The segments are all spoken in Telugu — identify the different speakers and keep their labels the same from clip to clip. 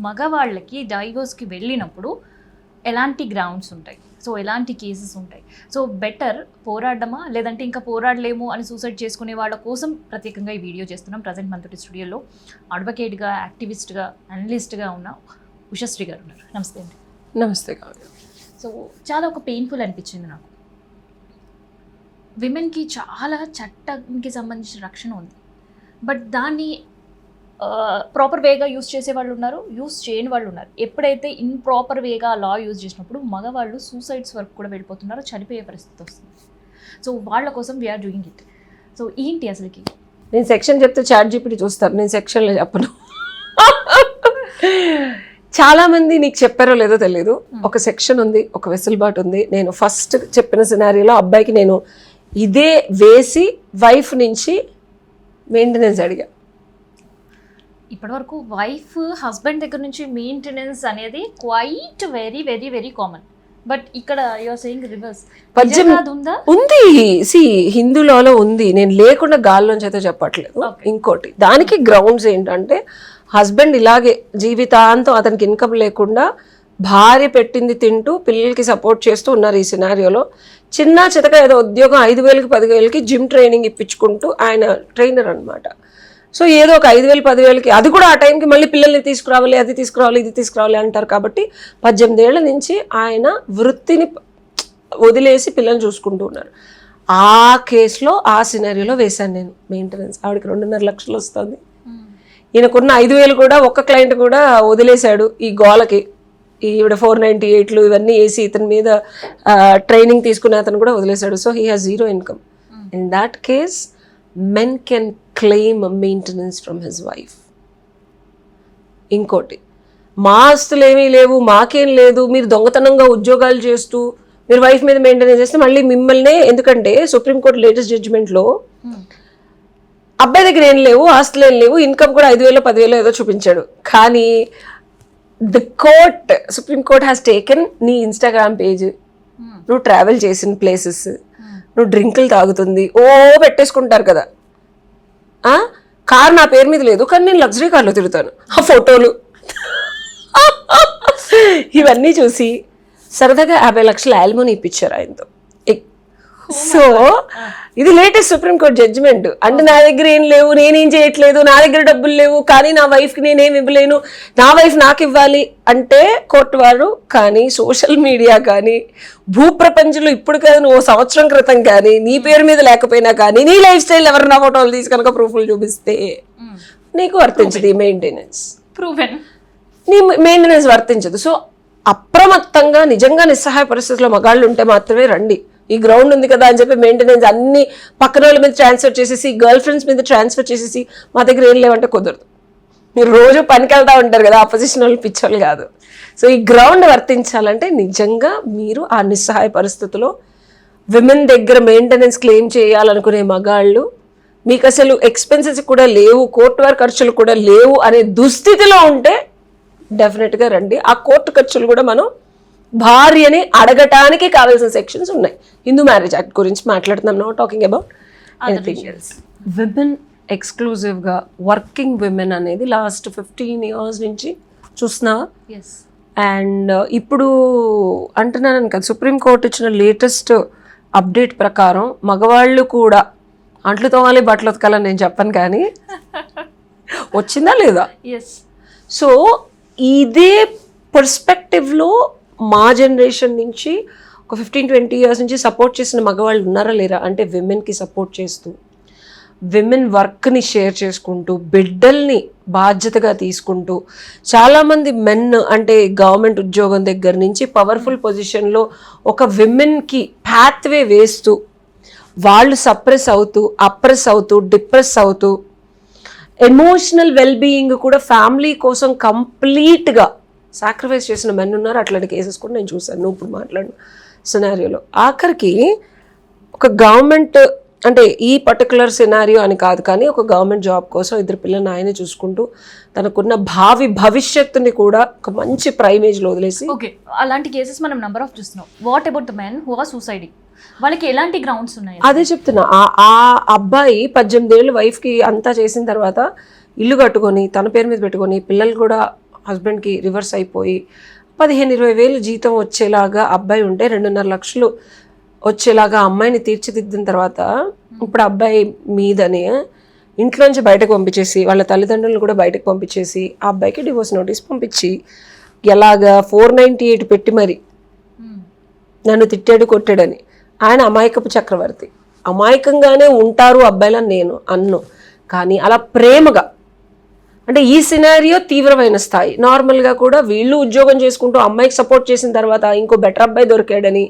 Speaker 1: మగవాళ్ళకి డైవోర్స్కి వెళ్ళినప్పుడు ఎలాంటి గ్రౌండ్స్ ఉంటాయి, సో ఎలాంటి కేసెస్ ఉంటాయి, సో బెటర్ పోరాడమా లేదంటే ఇంకా పోరాడలేము అని సూసైడ్ చేసుకునే వాళ్ళ కోసం ప్రత్యేకంగా ఈ వీడియో చేస్తున్నాం. ప్రజెంట్ మనతోటి స్టూడియోలో అడ్వకేట్గా, యాక్టివిస్ట్గా, అనలిస్ట్గా ఉన్న ఉషశ్రీ గారు ఉన్నారు. నమస్తే అండి.
Speaker 2: నమస్తే.
Speaker 1: సో చాలా ఒక పెయిన్ఫుల్ అనిపించింది నాకు. విమెన్కి చాలా చట్టంకి సంబంధించిన రక్షణ ఉంది, బట్ దాన్ని ప్రాపర్ వేగా యూజ్ చేసే వాళ్ళు ఉన్నారు, యూజ్ చేయని వాళ్ళు ఉన్నారు. ఎప్పుడైతే ఇంప్రాపర్ వేగా లా యూజ్ చేసినప్పుడు మగవాళ్ళు సూసైడ్స్ వరకు కూడా వెళ్ళిపోతున్నారు, చనిపోయే పరిస్థితి వస్తుంది. సో వాళ్ళ కోసం వీఆర్ డూయింగ్ ఇట్. సో ఏంటి అసలుకి?
Speaker 2: నేను సెక్షన్ చెప్తే ChatGPT చూస్తారు, నేను సెక్షన్లో చెప్పను. చాలా మంది నీకు చెప్పారో లేదో తెలియదు, ఒక సెక్షన్ ఉంది, ఒక వెసులుబాటు ఉంది. నేను ఫస్ట్ చెప్పిన సినారియోలో అబ్బాయికి నేను ఇదే వేసి వైఫ్ నుంచి మెయింటెనెన్స్ అడిగా.
Speaker 1: ఇప్పటివరకు వైఫ్ హస్బెండ్ దగ్గర నుంచి మెయింటెనెన్స్ అనేది quiet very very very common, but ఇక్కడ యూఆర్ సేయింగ్ రివర్స్.
Speaker 2: ఉంది, సి హిందూ లాలో ఉంది, నేను లేకుండా గాల్లోంచి అయితే చెప్పట్లేదు. ఇంకోటి దానికి గ్రౌండ్స్ ఏంటంటే హస్బెండ్ ఇలాగే జీవితాంతం అతనికి ఇన్కమ్ లేకుండా భార్య పెట్టింది తింటూ పిల్లలకి సపోర్ట్ చేస్తూ ఉన్నారు. ఈ సినారియోలో చిన్న చితక ఏదో ఉద్యోగం 5,000కి 10,000కి జిమ్ ట్రైనింగ్ ఇప్పించుకుంటూ, ఆయన ట్రైనర్ అనమాట. సో ఏదో ఒక 5,000 10,000కి, అది కూడా ఆ టైంకి మళ్ళీ పిల్లల్ని తీసుకురావాలి, అది తీసుకురావాలి, ఇది తీసుకురావాలి అంటారు. కాబట్టి 18 ఏళ్ల నుంచి ఆయన వృత్తిని వదిలేసి పిల్లల్ని చూసుకుంటూ ఉన్నారు. ఆ కేసులో ఆ సినారియోలో వేశాను నేను మెయింటెనెన్స్. ఆవిడకి 2.5 లక్షలు వస్తుంది. ఈయనకున్న 5,000 కూడా ఒక్క క్లయింట్ కూడా వదిలేశాడు ఈ గోలకి. ఈవిడ 498లు ఇవన్నీ వేసి ఇతని మీద ట్రైనింగ్ తీసుకునే అతను కూడా వదిలేశాడు. So he has zero income. In that case men can claim a maintenance from his wife. ఇంకోటి, మా ఆస్తులు ఏమీ లేవు, మాకేం లేదు, మీరు దొంగతనంగా ఉద్యోగాలు చేస్తూ మీరు వైఫ్ మీద మెయింటెనెన్స్ చేస్తే మళ్ళీ మిమ్మల్నే, ఎందుకంటే సుప్రీంకోర్టు లేటెస్ట్ జడ్జిమెంట్లో అబ్బాయి దగ్గర ఏం లేవు, ఆస్తులు ఏం లేవు, ఇన్కమ్ కూడా 5,000 10,000 ఏదో చూపించాడు. కానీ the court, Supreme Court has taken నీ ఇన్స్టాగ్రామ్ పేజ్, నువ్వు ట్రావెల్ చేసిన ప్లేసెస్, నువ్వు డ్రింకులు తాగుతుంది పెట్టేసుకుంటారు కదా, కార్ నా పేరు మీద లేదు కానీ నేను లగ్జరీ కార్లో తిరుగుతాను, ఆ ఫోటోలు ఇవన్నీ చూసి సరదాగా 50 లక్షల యాల్మోని ఇప్పించారు ఆయనతో. సో ఇది లేటెస్ట్ సుప్రీంకోర్టు జడ్జిమెంట్. అంటే నా దగ్గర ఏం లేవు, నేనేం చేయట్లేదు, నా దగ్గర డబ్బులు లేవు, కానీ నా వైఫ్కి నేనేం ఇవ్వలేను, నా వైఫ్ నాకు ఇవ్వాలి అంటే కోర్టు వారు. కానీ సోషల్ మీడియా కానీ భూప్రపంచంలో ఇప్పుడు కాదు, నువ్వు సంవత్సరం క్రితం కానీ నీ పేరు మీద లేకపోయినా కానీ నీ లైఫ్ స్టైల్ ఎవరన్నా ఫోటోలు తీసి కనుక ప్రూఫ్లు చూపిస్తే నీకు వర్తించదు ఈ మెయింటెనెన్స్. నీ మెయింటెనెన్స్ వర్తించదు. సో అప్రమత్తంగా నిజంగా నిస్సహాయ పరిస్థితుల్లో మగాళ్ళు ఉంటే మాత్రమే రండి. ఈ గ్రౌండ్ ఉంది కదా అని చెప్పి మెయింటెనెన్స్ అన్ని పక్కన వాళ్ళ మీద ట్రాన్స్ఫర్ చేసేసి, గర్ల్ ఫ్రెండ్స్ మీద ట్రాన్స్ఫర్ చేసేసి మా దగ్గర ఏం లేవంటే కుదరదు. మీరు రోజు పనికి వెళ్తూ ఉంటారు కదా, అపోజిషన్ వాళ్ళు పిచ్చోళ్ళు కాదు. సో ఈ గ్రౌండ్ వర్తించాలంటే నిజంగా మీరు ఆ నిస్సహాయ పరిస్థితుల్లో విమెన్ దగ్గర మెయింటెనెన్స్ క్లెయిమ్ చేయాలనుకునే మగాళ్ళు, మీకు అసలు ఎక్స్పెన్సెస్ కూడా లేవు, కోర్టు వారి ఖర్చులు కూడా లేవు అనే దుస్థితిలో ఉంటే డెఫినెట్గా రండి. ఆ కోర్టు ఖర్చులు కూడా మనం భార్యని అడగటానికి కావాల్సిన సెక్షన్స్ ఉన్నాయి. హిందూ మ్యారేజ్ యాక్ట్ గురించి మాట్లాడుతున్నాం, no talking about anything else. Women ఎక్స్క్లూజివ్గా వర్కింగ్ విమెన్ అనేది లాస్ట్ 15 years నుంచి చూస్తున్నావా? అండ్ ఇప్పుడు అంటున్నాను కదా, సుప్రీంకోర్టు ఇచ్చిన లేటెస్ట్ అప్డేట్ ప్రకారం మగవాళ్ళు కూడా అంట్లు తోమాలి, బట్టలు ఉతకాలని నేను చెప్పను, కానీ వచ్చిందా లేదా? సో ఇదే పర్స్పెక్టివ్లో మా జనరేషన్ నుంచి ఒక 15-20 years నుంచి సపోర్ట్ చేసిన మగవాళ్ళు ఉన్నారా లేరా అంటే, విమెన్కి సపోర్ట్ చేస్తూ, విమెన్ వర్క్ని షేర్ చేసుకుంటూ, బిడ్డల్ని బాధ్యతగా తీసుకుంటూ, చాలామంది మెన్ అంటే గవర్నమెంట్ ఉద్యోగం దగ్గర నుంచి పవర్ఫుల్ పొజిషన్లో ఒక విమెన్కి పాత్వే వేస్తూ, వాళ్ళు సప్రెస్ అవుతూ, అప్రెస్ అవుతూ, డిప్రెస్ అవుతూ, ఎమోషనల్ వెల్బీయింగ్ కూడా ఫ్యామిలీ కోసం కంప్లీట్గా సాక్రిఫైస్ చేసిన మెన్ ఉన్నారు. అట్లాంటి కేసెస్ కూడా నేను చూసాను నువ్వు ఇప్పుడు మాట్లాడిన సినారియోలో. ఆఖరికి ఒక గవర్నమెంట్ అంటే ఈ పర్టికులర్ సినారియో అని కాదు, కానీ ఒక గవర్నమెంట్ జాబ్ కోసం 2 పిల్లల్ని ఆయనే చూసుకుంటూ తనకున్న భవిష్యత్తుని కూడా ఒక మంచి ప్రైమేజ్లో వదిలేసి.
Speaker 1: ఓకే, అలాంటి కేసెస్ మనం నెంబర్ ఆఫ్ చూస్తున్నాం. What about the men who are suiciding? వాళ్ళకి ఎలాంటి గ్రౌండ్స్ ఉన్నాయి?
Speaker 2: అదే చెప్తున్నా. ఆ అబ్బాయి 18 ఏళ్ళు వైఫ్కి అంతా చేసిన తర్వాత ఇల్లు కట్టుకొని తన పేరు మీద పెట్టుకొని పిల్లలు కూడా హస్బెండ్కి రివర్స్ అయిపోయి 15-20 వేలు జీతం వచ్చేలాగా అబ్బాయి ఉంటే 2.5 లక్షలు వచ్చేలాగా అమ్మాయిని తీర్చిదిద్దిన తర్వాత ఇప్పుడు అబ్బాయి మీదనే ఇంట్లోంచి బయటకు పంపించేసి వాళ్ళ తల్లిదండ్రులను కూడా బయటకు పంపించేసి ఆ అబ్బాయికి డివోర్స్ నోటీస్ పంపించి ఎలాగా 498 పెట్టి మరి నన్ను తిట్టాడు కొట్టాడని. ఆయన అమాయకపు చక్రవర్తి, అమాయకంగానే ఉంటారు అబ్బాయిలని నేను అన్ను, కానీ అలా ప్రేమగా అంటే ఈ సినారియో తీవ్రమైన స్థాయి. నార్మల్గా కూడా వీళ్ళు ఉద్యోగం చేసుకుంటూ అమ్మాయికి సపోర్ట్ చేసిన తర్వాత ఇంకో బెటర్ అబ్బాయి దొరికాడని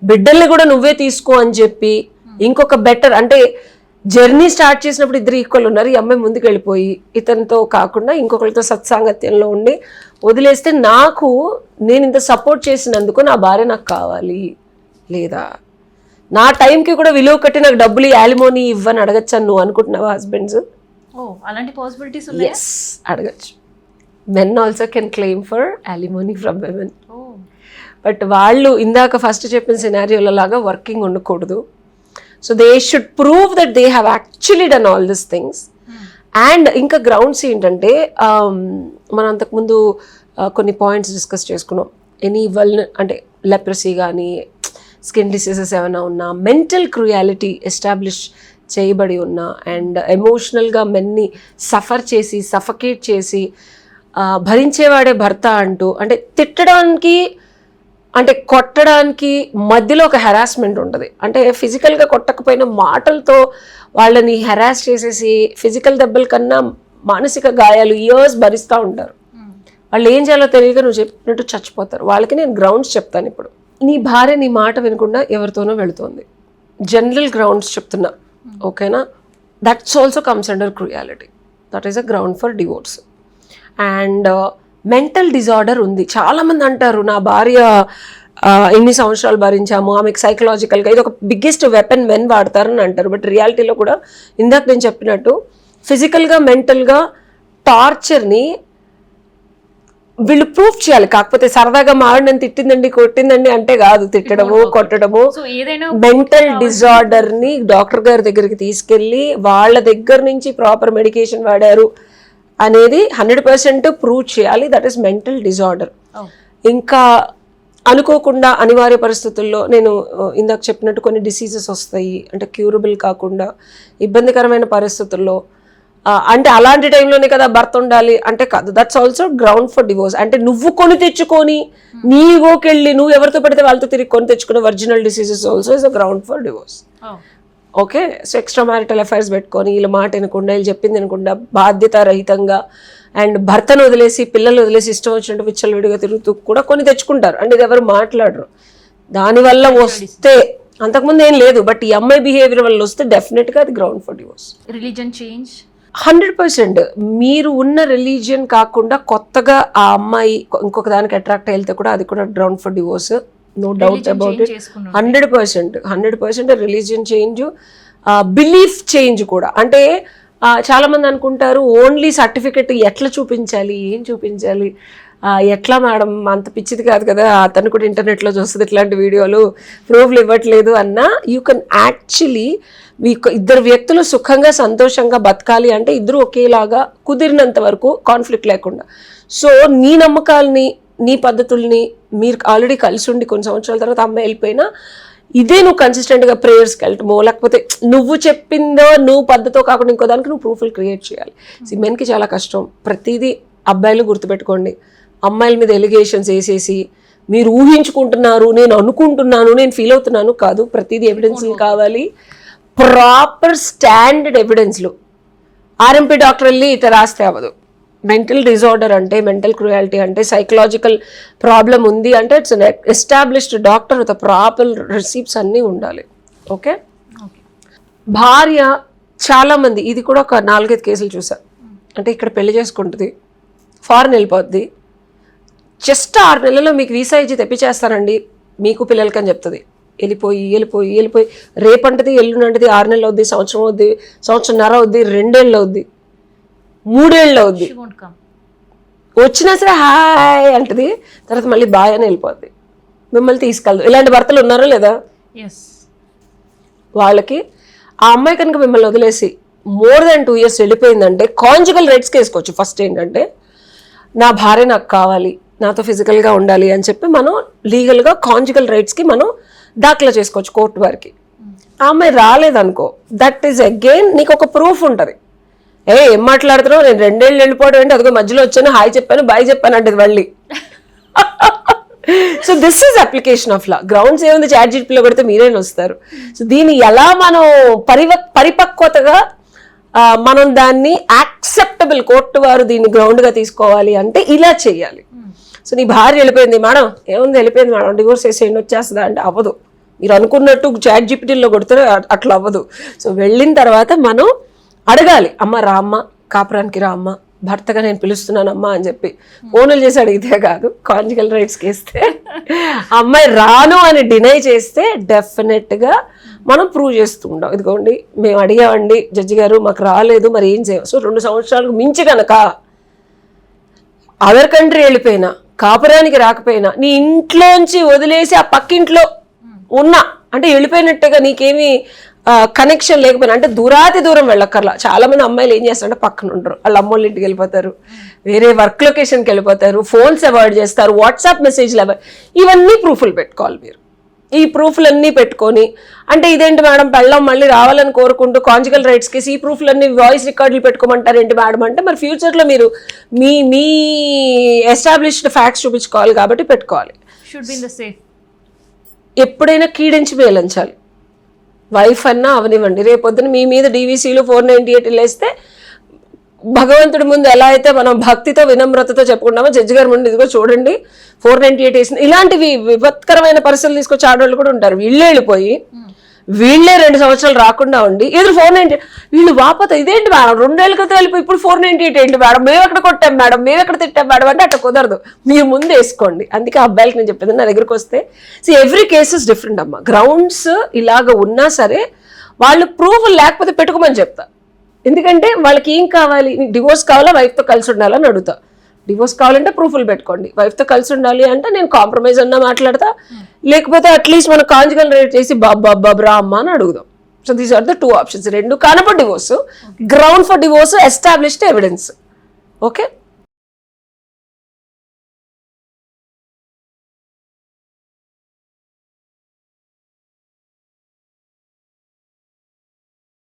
Speaker 2: బిడ్డల్ని కూడా నువ్వే తీసుకో అని చెప్పి ఇంకొక బెటర్ అంటే జర్నీ స్టార్ట్ చేసినప్పుడు ఇద్దరు ఈక్వల్ ఉన్నారు. ఈ అమ్మాయి ముందుకు వెళ్ళిపోయి ఇతనితో కాకుండా ఇంకొకరితో సత్సాంగత్యంలో ఉండి వదిలేస్తే నేను ఇంత సపోర్ట్ చేసినందుకు నా భార్య నాకు కావాలి, లేదా నా టైంకి కూడా విలువ కట్టి నాకు డబ్బులు యాలిమోనీ ఇవ్వని అడగచ్చని నువ్వు అనుకుంటున్నావా హస్బెండ్స్?
Speaker 1: అలాంటి పాసిబిలిటీస్ ఉన్నాయి.
Speaker 2: ఎస్, అడగచ్చు. Men also can claim for alimony from women. But వాళ్ళు ఇందాక ఫస్ట్ చెప్పిన సినారియోల లాగా వర్కింగ్ ఉండకూడదు. So they should prove that they have actually done all this things. And ఇంకా గ్రౌండ్స్ ఏంటంటే మనం అంతకుముందు కొన్ని పాయింట్స్ డిస్కస్ చేసుకున్నాం. ఎనీ అంటే లెప్రసీ కానీ స్కిన్ డిసీజెస్ ఏమైనా ఉన్నా, మెంటల్ క్రూయాలిటీ ఎస్టాబ్లిష్ చేయబడి ఉన్నా, అండ్ ఎమోషనల్గా మెన్ని సఫర్ చేసి సఫకేట్ చేసి భరించేవాడే భర్త అంటూ అంటే తిట్టడానికి అంటే కొట్టడానికి మధ్యలో ఒక హెరాస్మెంట్ ఉంటుంది. అంటే ఫిజికల్గా కొట్టకపోయిన మాటలతో వాళ్ళని హెరాస్ చేసేసి ఫిజికల్ దెబ్బల కన్నా మానసిక గాయాలు ఇయర్స్ భరిస్తూ ఉంటారు. వాళ్ళు ఏం చేయాలో తెలియక నువ్వు చెప్పినట్టు చచ్చిపోతారు. వాళ్ళకి నేను గ్రౌండ్స్ చెప్తాను. ఇప్పుడు నీ భార్య నీ మాట వినకుండా ఎవరితోనో వెళుతోంది, జనరల్ గ్రౌండ్స్ చెప్తున్నా, ఓకేనా? That's also comes under cruelty. That is a ground for divorce. And mental disorder ఉంది. చాలామంది అంటారు నా భార్య ఎన్ని సంవత్సరాలు భరించాము, ఆమెకు సైకలాజికల్గా ఇది ఒక బిగ్గెస్ట్ వెపన్ మెన్ వాడతారని అంటారు. బట్ రియాలిటీలో కూడా ఇందాక నేను చెప్పినట్టు ఫిజికల్గా మెంటల్గా టార్చర్ని వీళ్ళు ప్రూఫ్ చేయాలి. కాకపోతే సరదాగా మాడినని తిట్టిందండి కొట్టిందండి అంటే కాదు, తిట్టడము కొట్టడము. మెంటల్ డిజార్డర్ ని డాక్టర్ గారి దగ్గరికి తీసుకెళ్ళి వాళ్ళ దగ్గర నుంచి ప్రాపర్ మెడికేషన్ వాడారు అనేది 100% ప్రూవ్ చేయాలి. That is mental disorder. ఇంకా అనుకోకుండా అనివార్య పరిస్థితుల్లో నేను ఇందాక చెప్పినట్టు కొన్ని డిసీజెస్ వస్తాయి, అంటే క్యూరబుల్ కాకుండా ఇబ్బందికరమైన పరిస్థితుల్లో అంటే అలాంటి టైంలోనే కదా భర్త ఉండాలి అంటే కాదు. That's also ground for divorce. అంటే నువ్వు కొని తెచ్చుకొని నీ ఈగోకెళ్ళి నువ్వు ఎవరితో పెడితే వాళ్ళతో తిరిగి కొని తెచ్చుకునే original diseases also is a ground for divorce. Okay, so extra marital affairs పెట్టుకొని వీళ్ళ మాట వినకుండా వీళ్ళు చెప్పింది వినకుండా బాధ్యతారహితంగా అండ్ భర్తను వదిలేసి పిల్లలు వదిలేసి ఇష్టం వచ్చినట్టు విచ్చలవిడిగా తిరుగుతూ కూడా కొన్ని తెచ్చుకుంటారు. అంటే ఇది ఎవరు మాట్లాడరు. దానివల్ల వస్తే అంతకుముందు ఏం లేదు, బట్ ఈ అమ్మాయి బిహేవియర్ వల్ల వస్తే డెఫినెట్గా అది ground for divorce.
Speaker 1: Religion change
Speaker 2: 100%. మీరు ఉన్న రిలీజియన్ కాకుండా కొత్తగా ఆ అమ్మాయి ఇంకొక దానికి అట్రాక్ట్ వెళ్తే కూడా అది కూడా ground for divorce. No doubt about it. 100% religion change, belief change కూడా. అంటే చాలా మంది అనుకుంటారు ఓన్లీ సర్టిఫికెట్ ఎట్లా చూపించాలి, ఏం చూపించాలి, ఎట్లా మేడం అంత పిచ్చిది కాదు కదా, అతను కూడా ఇంటర్నెట్లో చూస్తుంది ఇట్లాంటి వీడియోలు, ప్రూఫ్లు ఇవ్వట్లేదు అన్నా యూ కెన్ యాక్చువల్లీ మీకు ఇద్దరు వ్యక్తులు సుఖంగా సంతోషంగా బతకాలి అంటే ఇద్దరు ఒకేలాగా కుదిరినంత వరకు కాన్ఫ్లిక్ట్ లేకుండా. సో నీ నమ్మకాలని నీ పద్ధతుల్ని మీరు ఆల్రెడీ కలిసి ఉండి కొన్ని సంవత్సరాల తర్వాత అమ్మాయి వెళ్ళిపోయినా ఇదే నువ్వు కన్సిస్టెంట్గా ప్రేయర్స్కి వెళ్ళటమో లేకపోతే నువ్వు చెప్పిందో నువ్వు పద్ధతో కాకుండా ఇంకో దానికి నువ్వు ప్రూఫ్లు క్రియేట్ చేయాలి. మెన్కి చాలా కష్టం. ప్రతిదీ అబ్బాయిలు గుర్తుపెట్టుకోండి, అమ్మాయిల మీద ఎలిగేషన్స్ వేసేసి మీరు ఊహించుకుంటున్నారు, నేను అనుకుంటున్నాను, నేను ఫీల్ అవుతున్నాను కాదు. ప్రతిదీ ఎవిడెన్స్లు కావాలి, ప్రాపర్ స్టాండర్డ్ ఎవిడెన్స్లు. ఆర్ఎంపీ డాక్టర్ వెళ్ళి ఇట్లా రాస్తే అవ్వదు. మెంటల్ డిజార్డర్ అంటే మెంటల్ క్రూయాలిటీ అంటే సైకలాజికల్ ప్రాబ్లం ఉంది అంటే it's established doctor with proper receipts అన్నీ ఉండాలి. ఓకే, భార్య చాలామంది ఇది కూడా ఒక 4-5 కేసులు చూసా. అంటే ఇక్కడ పెళ్లి చేసుకుంటుంది, ఫారెన్ వెళ్ళిపోద్ది, జస్ట్ 6 నెలల్లో మీకు వీసా ఇచ్చి తెప్పించేస్తానండి మీకు పిల్లలకి అని చెప్తుంది. వెళ్ళిపోయి రేపంటది ఎల్లుంటది 6 నెలలు అవుద్ది, సంవత్సరం అవుద్ది, సంవత్సరంన్నర అవుద్ది, 2 ఏళ్ళు అవుద్ది, 3 ఏళ్ళు అవుద్ది. వచ్చినా సరే హాయ్ అంటది, తర్వాత మళ్ళీ బాయ్ అని వెళ్ళిపోద్ది, మిమ్మల్ని తీసుకెళ్దు. ఇలాంటి భర్తలు ఉన్నారా లేదా? వాళ్ళకి ఆ అమ్మాయి కనుక మిమ్మల్ని వదిలేసి more than 2 years వెళ్ళిపోయిందంటే కాంజుగల్ రైట్స్కి వేసుకోవచ్చు. ఫస్ట్ ఏంటంటే నా భార్య నాకు కావాలి, నాతో ఫిజికల్గా ఉండాలి అని చెప్పి మనం లీగల్గా కాంజుగల్ రైట్స్కి మనం దాఖలా చేసుకోవచ్చు కోర్టు వారికి. ఆ అమ్మాయి రాలేదనుకో, దట్ ఈస్ అగైన్ నీకు ఒక ప్రూఫ్ ఉంటుంది. ఏం మాట్లాడుతున్నావు, నేను 2 ఏళ్ళు వెళ్ళిపోవడం ఏంటి, అదిగో మధ్యలో వచ్చాను, హాయ్ చెప్పాను, బాయ్ చెప్పాను అంటే మళ్ళీ. So this is application of law. Grounds ఏముంది, చాట్ జీపీటీలో కొడితే మీరేనా వస్తారు. సో దీన్ని ఎలా మనం పరిపక్వతగా మనం దాన్ని యాక్సెప్టబుల్, కోర్టు వారు దీన్ని గ్రౌండ్గా తీసుకోవాలి అంటే ఇలా చేయాలి. సో నీ భార్య వెళ్ళిపోయింది మేడం, ఏముంది వెళ్ళిపోయింది మేడం, డివోర్స్ చేసేయండి వచ్చేస్తుందా అంటే అవ్వదు. మీరు అనుకున్నట్టు చాట్ జీపీటీలో కొడితే అట్లా అవ్వదు. సో వెళ్ళిన తర్వాత మనం అడగాలి, అమ్మ రామ్మ, కాపురానికి రామ్మ, భర్తగా నేను పిలుస్తున్నానమ్మా అని చెప్పి ఫోన్లు చేసి అడిగితే కాదు, కాంజుగల్ రైట్స్కి వేస్తే అమ్మాయి రాను అని డినై చేస్తే డెఫినెట్గా మనం ప్రూవ్ చేస్తూ ఉంటాం. ఇదిగోండి మేము అడిగామండి జడ్జి గారు, మాకు రాలేదు, మరి ఏం చేయం. సో 2 సంవత్సరాలకు మించి కనుక అదర్ కంట్రీ వెళ్ళిపోయినా, కాపురానికి రాకపోయినా, నీ ఇంట్లోంచి వదిలేసి ఆ పక్కింట్లో ఉన్నా అంటే వెళ్ళిపోయినట్టుగా, నీకేమీ కనెక్షన్ లేకపోయినా, అంటే దూరాతి దూరం వెళ్ళక్కర్లా. చాలా మంది అమ్మాయిలు ఏం చేస్తారంటే పక్కన ఉండరు, వాళ్ళ అమ్మోళ్ళ ఇంటికి వెళ్ళిపోతారు, వేరే వర్క్ లొకేషన్కి వెళ్ళిపోతారు, ఫోన్స్ అవాయిడ్ చేస్తారు, వాట్సాప్ మెసేజ్లు అవాయిడ్, ఇవన్నీ ప్రూఫ్లు పెట్టుకోవాలి మీరు. ఈ ప్రూఫ్లన్నీ పెట్టుకొని, అంటే ఇదేంటి మేడం పెళ్ళం మళ్ళీ రావాలని కోరుకుంటూ కాంజుగల్ రైట్స్కి ఈ ప్రూఫ్లన్నీ వాయిస్ రికార్డులు పెట్టుకోమంటారు ఏంటి మేడం అంటే, మరి ఫ్యూచర్లో మీరు మీ ఎస్టాబ్లిష్డ్ ఫ్యాక్ట్స్ చూపించుకోవాలి కాబట్టి పెట్టుకోవాలి.
Speaker 1: Should be in the safe.
Speaker 2: ఎప్పుడైనా కీడించి వేలంచాలి, వైఫ్ అన్నా అవనివ్వండి. రేపొద్దున మీ మీద DVCలు 498 వేస్తే భగవంతుడి ముందు ఎలా అయితే మనం భక్తితో వినమ్రతతో చెప్పుకుంటామో, జడ్జి గారి ముందు ఇదిగో చూడండి 498 వేసింది, ఇలాంటివి విపత్కరమైన పరిస్థితులు తీసుకొచ్చి ఆడవాళ్ళు కూడా ఉంటారు. వీళ్ళే వెళ్ళిపోయి వీళ్ళే 2 సంవత్సరాలు రాకుండా ఉండి ఎదురు 498 వీళ్ళు వాపోతా, ఇదేంటి మేడం 2 ఏళ్ళ క్రితం వెళ్ళిపోయి ఇప్పుడు 498 ఏంటి మేడం, మేము ఎక్కడ కొట్టాం మేడం, మేము ఎక్కడ తిట్టాం మేడం అంటే అట్లా కుదరదు, మీరు ముందు వేసుకోండి. అందుకే అబ్బాయిలకి నేను చెప్పింది, నా దగ్గరకు వస్తే ఎవ్రీ కేస్ ఇస్ డిఫరెంట్ అమ్మ. గ్రౌండ్స్ ఇలాగ ఉన్నా సరే వాళ్ళు ప్రూఫ్ లేకపోతే పెట్టుకోమని చెప్తా. ఎందుకంటే వాళ్ళకి ఏం కావాలి, డివోర్స్ కావాలా, వైఫ్తో కలిసి ఉండాలని అడుగుతా. డివోర్స్ కావాలంటే ప్రూఫ్లు పెట్టుకోండి, వైఫ్తో కలిసి ఉండాలి అంటే నేను కాంప్రమైజ్ అన్నా మాట్లాడతా, లేకపోతే అట్లీస్ట్ మనం కాంజుగల్ రేట్ చేసి బాబా అమ్మ అని అడుగుదాం. So these are the 2 options. 2 కానప్పుడు divorce, ground for divorce, established evidence. Okay.